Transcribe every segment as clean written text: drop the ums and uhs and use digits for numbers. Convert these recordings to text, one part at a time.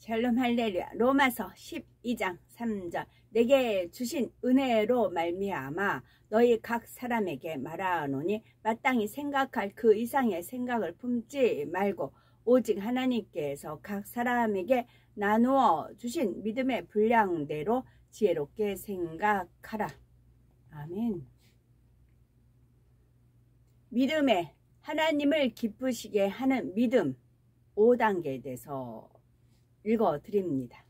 샬롬 할렐루야. 로마서 12장 3절. 내게 주신 은혜로 말미암아 너희 각 사람에게 말하노니 마땅히 생각할 그 이상의 생각을 품지 말고 오직 하나님께서 각 사람에게 나누어 주신 믿음의 분량대로 지혜롭게 생각하라. 아멘. 믿음에 하나님을 기쁘시게 하는 믿음 5단계에 대해서 읽어드립니다.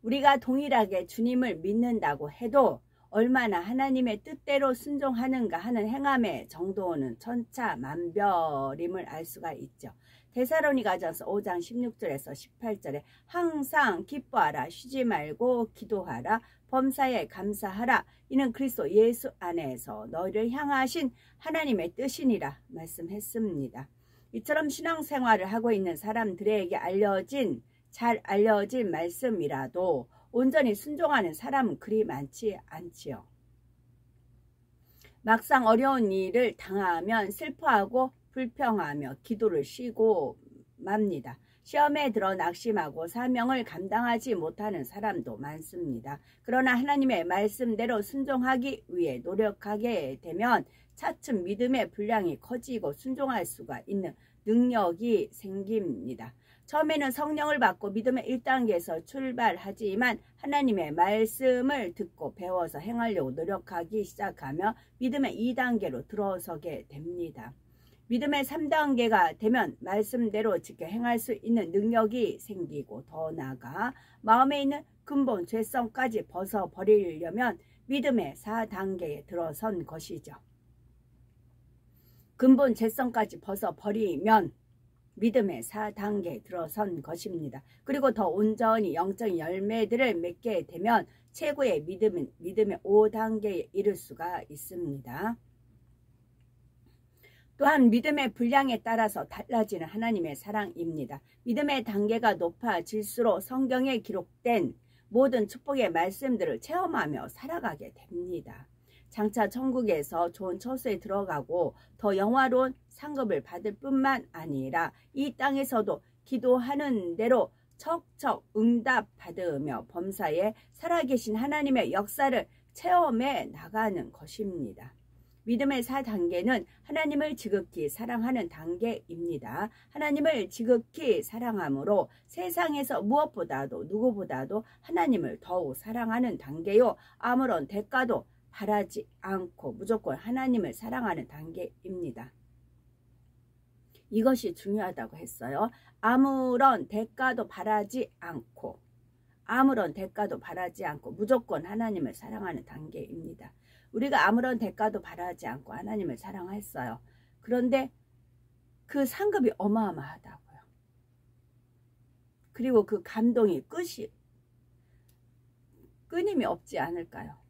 우리가 동일하게 주님을 믿는다고 해도 얼마나 하나님의 뜻대로 순종하는가 하는 행함의 정도는 천차만별임을 알 수가 있죠. 데살로니가전서 5장 16절에서 18절에 항상 기뻐하라, 쉬지 말고 기도하라, 범사에 감사하라, 이는 그리스도 예수 안에서 너희를 향하신 하나님의 뜻이니라 말씀했습니다. 이처럼 신앙생활을 하고 있는 사람들에게 잘 알려진 말씀이라도 온전히 순종하는 사람은 그리 많지 않지요. 막상 어려운 일을 당하면 슬퍼하고 불평하며 기도를 쉬고 맙니다. 시험에 들어 낙심하고 사명을 감당하지 못하는 사람도 많습니다. 그러나 하나님의 말씀대로 순종하기 위해 노력하게 되면 차츰 믿음의 분량이 커지고 순종할 수가 있는 능력이 생깁니다. 처음에는 성령을 받고 믿음의 1단계에서 출발하지만 하나님의 말씀을 듣고 배워서 행하려고 노력하기 시작하며 믿음의 2단계로 들어서게 됩니다. 믿음의 3단계가 되면 말씀대로 지켜 행할 수 있는 능력이 생기고 더 나아가 마음에 있는 근본 죄성까지 벗어버리려면 믿음의 4단계에 들어선 것이죠. 근본 죄성까지 벗어버리면 믿음의 4단계에 들어선 것입니다. 그리고 더 온전히 영적 열매들을 맺게 되면 최고의 믿음의 5단계에 이를 수가 있습니다. 또한 믿음의 분량에 따라서 달라지는 하나님의 사랑입니다. 믿음의 단계가 높아질수록 성경에 기록된 모든 축복의 말씀들을 체험하며 살아가게 됩니다. 장차 천국에서 좋은 처소에 들어가고 더 영화로운 상급을 받을 뿐만 아니라 이 땅에서도 기도하는 대로 척척 응답받으며 범사에 살아계신 하나님의 역사를 체험해 나가는 것입니다. 믿음의 4단계는 하나님을 지극히 사랑하는 단계입니다. 하나님을 지극히 사랑함으로 세상에서 무엇보다도 누구보다도 하나님을 더욱 사랑하는 단계요. 아무런 대가도 바라지 않고 무조건 하나님을 사랑하는 단계입니다. 이것이 중요하다고 했어요. 아무런 대가도 바라지 않고 무조건 하나님을 사랑하는 단계입니다. 우리가 아무런 대가도 바라지 않고 하나님을 사랑했어요. 그런데 그 상급이 어마어마하다고요. 그리고 그 감동이 끊임이 없지 않을까요?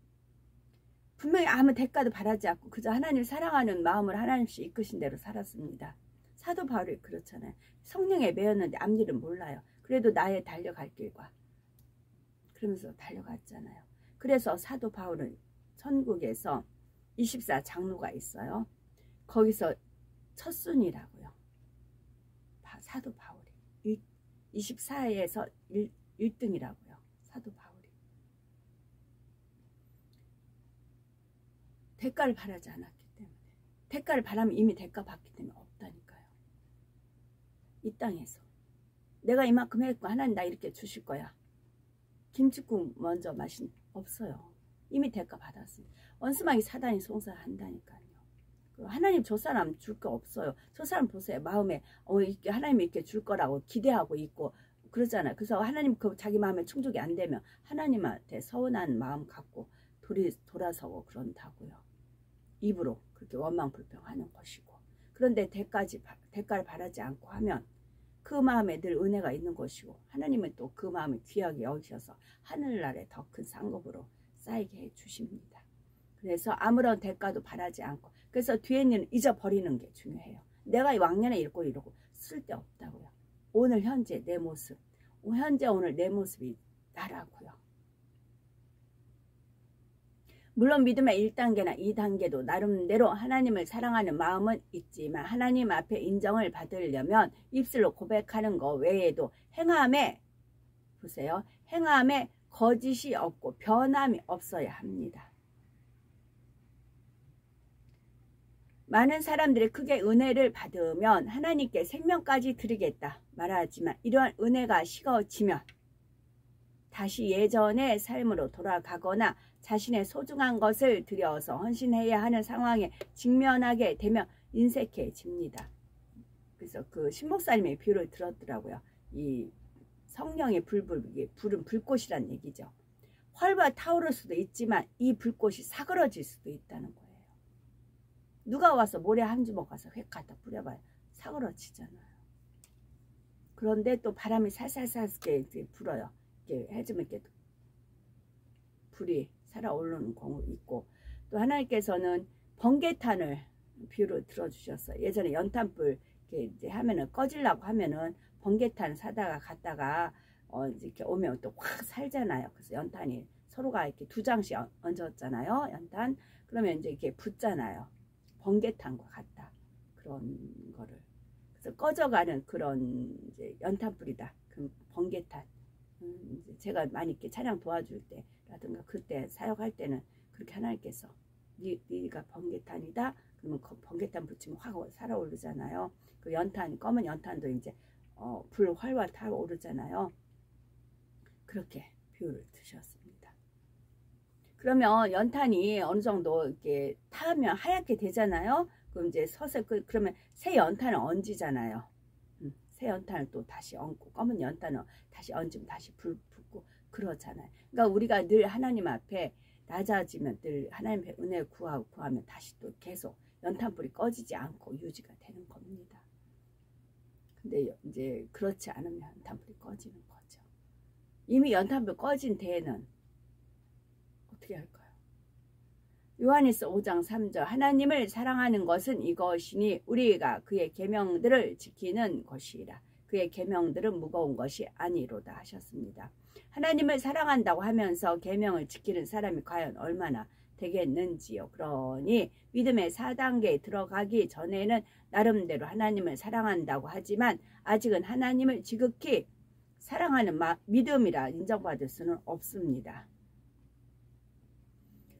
분명히 아무 대가도 바라지 않고 그저 하나님을 사랑하는 마음을 하나님씩 이끄신 대로 살았습니다. 사도 바울이 그렇잖아요. 성령에 매였는데 앞일은 몰라요. 그래도 나의 달려갈 길과 그러면서 달려갔잖아요. 그래서 사도 바울은 천국에서 24장로가 있어요. 거기서 첫순이라고요. 사도 바울이 24에서 1등이라고요. 사도 바울이. 대가를 바라지 않았기 때문에. 대가를 바라면 이미 대가 받기 때문에 없다니까요. 이 땅에서. 내가 이만큼 했고 하나님 나 이렇게 주실 거야. 김치국 먼저 마신 없어요. 이미 대가 받았습니다. 원수마귀 사단이 송사한다니까요. 하나님 저 사람 줄 거 없어요. 저 사람 보세요. 마음에 이렇게 하나님이 이렇게 줄 거라고 기대하고 있고 그러잖아요. 그래서 하나님 자기 마음에 충족이 안 되면 하나님한테 서운한 마음 갖고 돌아서고 그런다고요. 입으로 그렇게 원망불평하는 것이고. 그런데 대가를 바라지 않고 하면 그 마음에 늘 은혜가 있는 것이고 하나님은 또 그 마음을 귀하게 여기셔서 하늘나라에 더 큰 상급으로 쌓이게 해주십니다. 그래서 아무런 대가도 바라지 않고 그래서 뒤에 있는 잊어버리는 게 중요해요. 내가 왕년에 이러고 쓸데없다고요. 오늘 현재 내 모습 오늘 내 모습이 나라고요. 물론 믿음의 1단계나 2단계도 나름대로 하나님을 사랑하는 마음은 있지만 하나님 앞에 인정을 받으려면 입술로 고백하는 것 외에도 행함에 보세요. 행함에 거짓이 없고 변함이 없어야 합니다. 많은 사람들이 크게 은혜를 받으면 하나님께 생명까지 드리겠다 말하지만 이러한 은혜가 식어지면 다시 예전의 삶으로 돌아가거나 자신의 소중한 것을 들여서 헌신해야 하는 상황에 직면하게 되면 인색해집니다. 그래서 그 신목사님의 비유를 들었더라고요. 이 성령의 불은 불꽃이란 얘기죠. 활과 타오를 수도 있지만 이 불꽃이 사그러질 수도 있다는 거예요. 누가 와서 모래 한 주먹 가서 획 갖다 뿌려봐요. 사그러지잖아요. 그런데 또 바람이 살살살 이렇게 불어요. 이렇게 해주면 이렇게 불이 살아오르는 경우 있고, 또 하나님께서는 번개탄을 비유로 들어주셨어요. 예전에 연탄불 이렇게 하면은 꺼지려고 하면은 번개탄 사다가 갔다가 이렇게 오면 또 확 살잖아요. 그래서 연탄이 서로가 이렇게 2장씩 얹었잖아요. 연탄. 그러면 이제 이렇게 붙잖아요. 번개탄과 같다. 그런 거를. 그래서 꺼져가는 그런 이제 연탄불이다. 그럼 번개탄. 제가 많이 이렇게 차량 도와줄 때라든가 그때 사역할 때는 그렇게 하나님께서 네가 번개탄이다. 그러면 번개탄 붙이면 확 살아오르잖아요. 그 연탄, 검은 연탄도 이제 불 활활 타오르잖아요. 그렇게 비유를 드셨습니다. 그러면 연탄이 어느 정도 이렇게 타면 하얗게 되잖아요. 그럼 이제 서서 그러면 새 연탄을 얹잖아요. 새 연탄을 또 다시 얹고 검은 연탄을 다시 얹으면 다시 불 붙고 그러잖아요. 그러니까 우리가 늘 하나님 앞에 낮아지면 늘 하나님의 은혜를 구하면 다시 또 계속 연탄불이 꺼지지 않고 유지가 되는 겁니다. 근데 이제 그렇지 않으면 연탄불이 꺼지는 거죠. 이미 연탄불 꺼진 데에는 어떻게 할까요? 요한일서 5장 3절 하나님을 사랑하는 것은 이것이니 우리가 그의 계명들을 지키는 것이라. 그의 계명들은 무거운 것이 아니로다 하셨습니다. 하나님을 사랑한다고 하면서 계명을 지키는 사람이 과연 얼마나 되겠는지요. 그러니 믿음의 4단계에 들어가기 전에는 나름대로 하나님을 사랑한다고 하지만 아직은 하나님을 지극히 사랑하는 믿음이라 인정받을 수는 없습니다.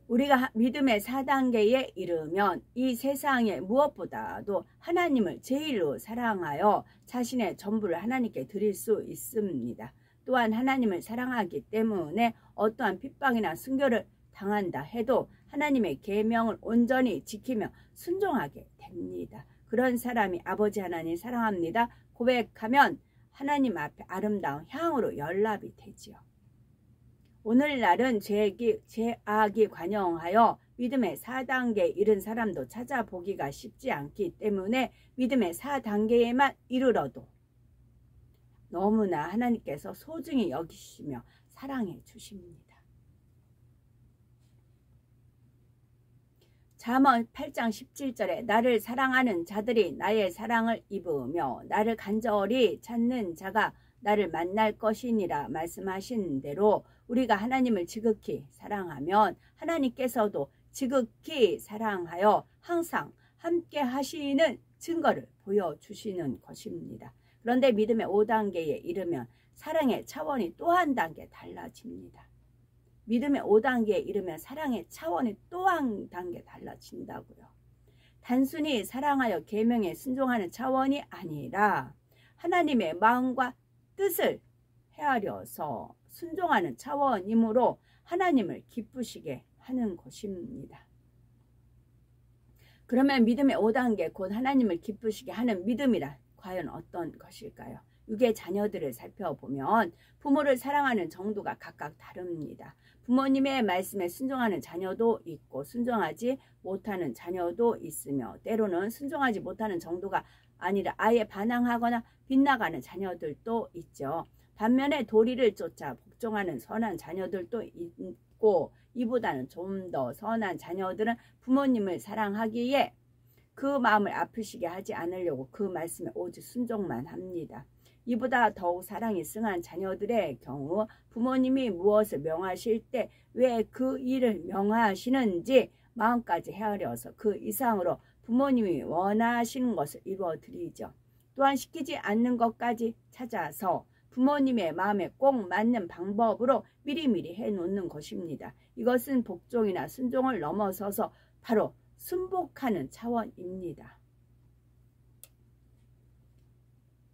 우리가 믿음의 4단계에 이르면 이 세상에 무엇보다도 하나님을 제일로 사랑하여 자신의 전부를 하나님께 드릴 수 있습니다. 또한 하나님을 사랑하기 때문에 어떠한 핍박이나 순교를 당한다 해도 하나님의 계명을 온전히 지키며 순종하게 됩니다. 그런 사람이 아버지 하나님 사랑합니다 고백하면 하나님 앞에 아름다운 향으로 연락이 되지요. 오늘날은 죄악이 관영하여 믿음의 4단계에 이른 사람도 찾아보기가 쉽지 않기 때문에 믿음의 4단계에만 이르러도 너무나 하나님께서 소중히 여기시며 사랑해 주십니다. 잠언 8장 17절에 나를 사랑하는 자들이 나의 사랑을 입으며 나를 간절히 찾는 자가 나를 만날 것이니라 말씀하신 대로 우리가 하나님을 지극히 사랑하면 하나님께서도 지극히 사랑하여 항상 함께 하시는 증거를 보여주시는 것입니다. 그런데 믿음의 5단계에 이르면 사랑의 차원이 또 한 단계 달라집니다. 믿음의 5단계에 이르면 사랑의 차원이 또 한 단계 달라진다고요. 단순히 사랑하여 계명에 순종하는 차원이 아니라 하나님의 마음과 뜻을 헤아려서 순종하는 차원이므로 하나님을 기쁘시게 하는 것입니다. 그러면 믿음의 5단계 곧 하나님을 기쁘시게 하는 믿음이란 과연 어떤 것일까요? 육의 자녀들을 살펴보면 부모를 사랑하는 정도가 각각 다릅니다. 부모님의 말씀에 순종하는 자녀도 있고 순종하지 못하는 자녀도 있으며 때로는 순종하지 못하는 정도가 아니라 아예 반항하거나 빗나가는 자녀들도 있죠. 반면에 도리를 쫓아 복종하는 선한 자녀들도 있고 이보다는 좀 더 선한 자녀들은 부모님을 사랑하기에 그 마음을 아프시게 하지 않으려고 그 말씀에 오직 순종만 합니다. 이보다 더욱 사랑이 승한 자녀들의 경우 부모님이 무엇을 명하실 때 왜 그 일을 명하시는지 마음까지 헤아려서 그 이상으로 부모님이 원하시는 것을 이루어 드리죠. 또한 시키지 않는 것까지 찾아서 부모님의 마음에 꼭 맞는 방법으로 미리미리 해놓는 것입니다. 이것은 복종이나 순종을 넘어서서 바로 순복하는 차원입니다.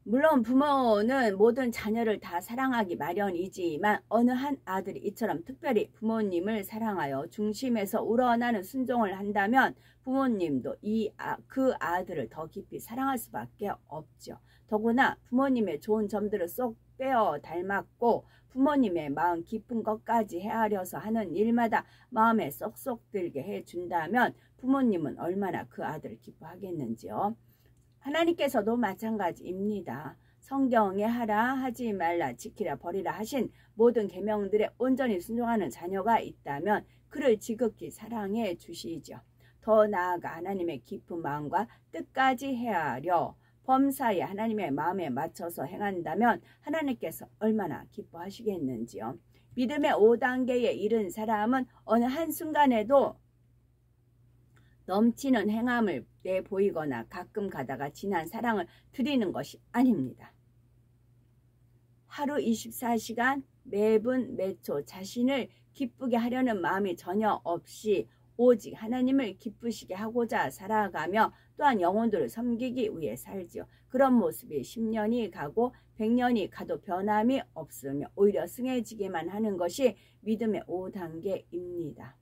물론 부모는 모든 자녀를 다 사랑하기 마련이지만 어느 한 아들이 이처럼 특별히 부모님을 사랑하여 중심에서 우러나는 순종을 한다면 부모님도 그 아들을 더 깊이 사랑할 수밖에 없죠. 더구나 부모님의 좋은 점들을 쏙 빼어 닮았고 부모님의 마음 깊은 것까지 헤아려서 하는 일마다 마음에 쏙쏙 들게 해준다면 부모님은 얼마나 그 아들을 기뻐하겠는지요. 하나님께서도 마찬가지입니다. 성경에 하라, 하지 말라, 지키라, 버리라 하신 모든 계명들에 온전히 순종하는 자녀가 있다면 그를 지극히 사랑해 주시죠. 더 나아가 하나님의 깊은 마음과 뜻까지 헤아려 범사에 하나님의 마음에 맞춰서 행한다면 하나님께서 얼마나 기뻐하시겠는지요. 믿음의 5단계에 이른 사람은 어느 한순간에도 넘치는 행함을 내보이거나 가끔 가다가 진한 사랑을 드리는 것이 아닙니다. 하루 24시간 매분 매초 자신을 기쁘게 하려는 마음이 전혀 없이 오직 하나님을 기쁘시게 하고자 살아가며 또한 영혼들을 섬기기 위해 살지요. 그런 모습이 10년이 가고 100년이 가도 변함이 없으며 오히려 승해지기만 하는 것이 믿음의 5단계입니다.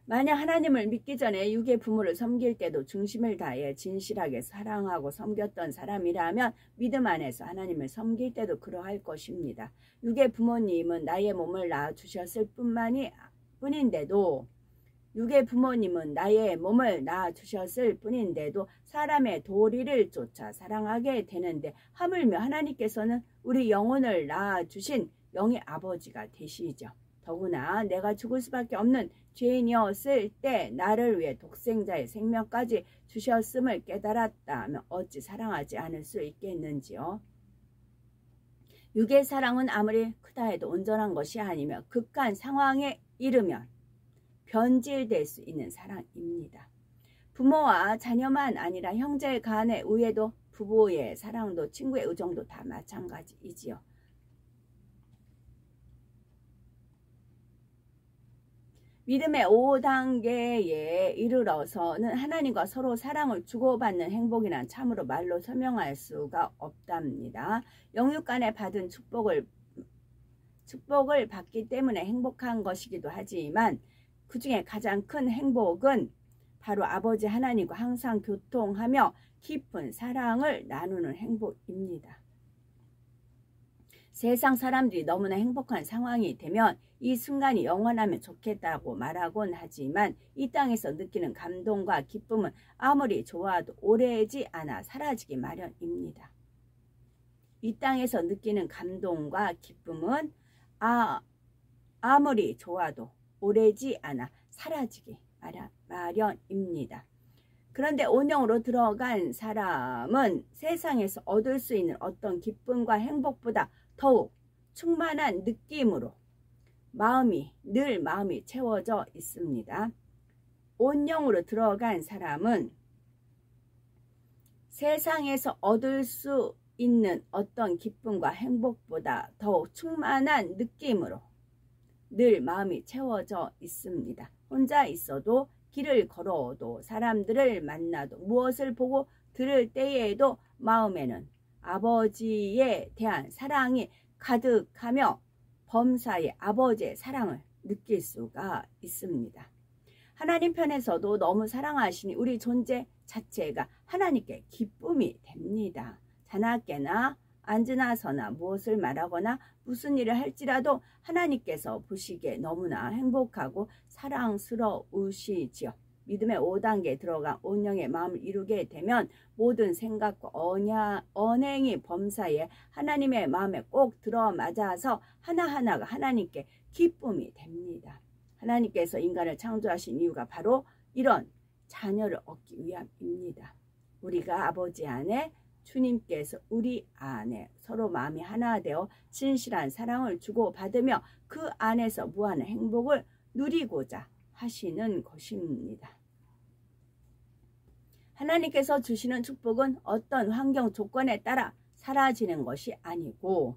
만약 하나님을 믿기 전에 육의 부모를 섬길 때도 중심을 다해 진실하게 사랑하고 섬겼던 사람이라면 믿음 안에서 하나님을 섬길 때도 그러할 것입니다. 육의 부모님은 나의 몸을 낳아주셨을 뿐인데도 육의 부모님은 나의 몸을 낳아주셨을 뿐인데도 사람의 도리를 쫓아 사랑하게 되는데 하물며 하나님께서는 우리 영혼을 낳아주신 영의 아버지가 되시죠. 더구나 내가 죽을 수밖에 없는 죄인이었을 때 나를 위해 독생자의 생명까지 주셨음을 깨달았다면 어찌 사랑하지 않을 수 있겠는지요. 육의 사랑은 아무리 크다 해도 온전한 것이 아니며 극한 상황에 이르면 변질될 수 있는 사랑입니다. 부모와 자녀만 아니라 형제 간의 우애도 부부의 사랑도 친구의 우정도 다 마찬가지이지요. 믿음의 5단계에 이르러서는 하나님과 서로 사랑을 주고받는 행복이란 참으로 말로 설명할 수가 없답니다. 영육 간에 받은 축복을 받기 때문에 행복한 것이기도 하지만 그 중에 가장 큰 행복은 바로 아버지 하나님과 항상 교통하며 깊은 사랑을 나누는 행복입니다. 세상 사람들이 너무나 행복한 상황이 되면 이 순간이 영원하면 좋겠다고 말하곤 하지만 이 땅에서 느끼는 감동과 기쁨은 아무리 좋아도 오래지 않아 사라지기 마련입니다. 이 땅에서 느끼는 감동과 기쁨은 아무리 좋아도 오래지 않아 사라지기 마련입니다. 그런데 온영으로 들어간 사람은 세상에서 얻을 수 있는 어떤 기쁨과 행복보다 더욱 충만한 느낌으로 늘 마음이 채워져 있습니다. 온영으로 들어간 사람은 세상에서 얻을 수 있는 어떤 기쁨과 행복보다 더욱 충만한 느낌으로 늘 마음이 채워져 있습니다. 혼자 있어도 길을 걸어도 사람들을 만나도 무엇을 보고 들을 때에도 마음에는 아버지에 대한 사랑이 가득하며 범사의 아버지의 사랑을 느낄 수가 있습니다. 하나님 편에서도 너무 사랑하시니 우리 존재 자체가 하나님께 기쁨이 됩니다. 자나깨나 앉으나 서나 무엇을 말하거나 무슨 일을 할지라도 하나님께서 보시기에 너무나 행복하고 사랑스러우시지요. 믿음의 5단계에 들어간 온영의 마음을 이루게 되면 모든 생각과 언행이 범사에 하나님의 마음에 꼭 들어맞아서 하나하나가 하나님께 기쁨이 됩니다. 하나님께서 인간을 창조하신 이유가 바로 이런 자녀를 얻기 위함입니다. 우리가 아버지 안에 주님께서 우리 안에 서로 마음이 하나 되어 진실한 사랑을 주고받으며 그 안에서 무한한 행복을 누리고자 하시는 것입니다. 하나님께서 주시는 축복은 어떤 환경 조건에 따라 사라지는 것이 아니고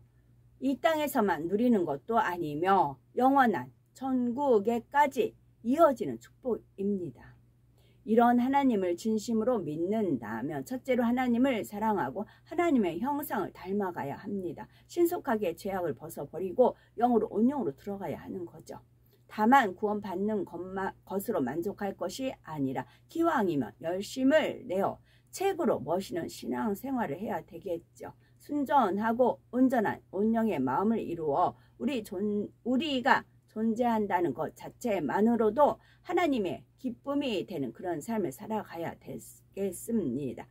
이 땅에서만 누리는 것도 아니며 영원한 천국에까지 이어지는 축복입니다. 이런 하나님을 진심으로 믿는다면 첫째로 하나님을 사랑하고 하나님의 형상을 닮아가야 합니다. 신속하게 죄악을 벗어버리고 영으로 온영으로 들어가야 하는 거죠. 다만 구원받는 것으로 만족할 것이 아니라 기왕이면 열심을 내어 책으로 멋있는 신앙생활을 해야 되겠죠. 순전하고 온전한 온영의 마음을 이루어 우리가 존재한다는 것 자체만으로도 하나님의 기쁨이 되는 그런 삶을 살아가야 되겠습니다.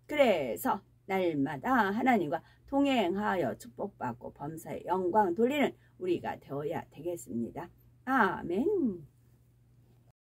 그래서 날마다 하나님과 동행하여 축복받고 범사에 영광 돌리는 우리가 되어야 되겠습니다. 아멘.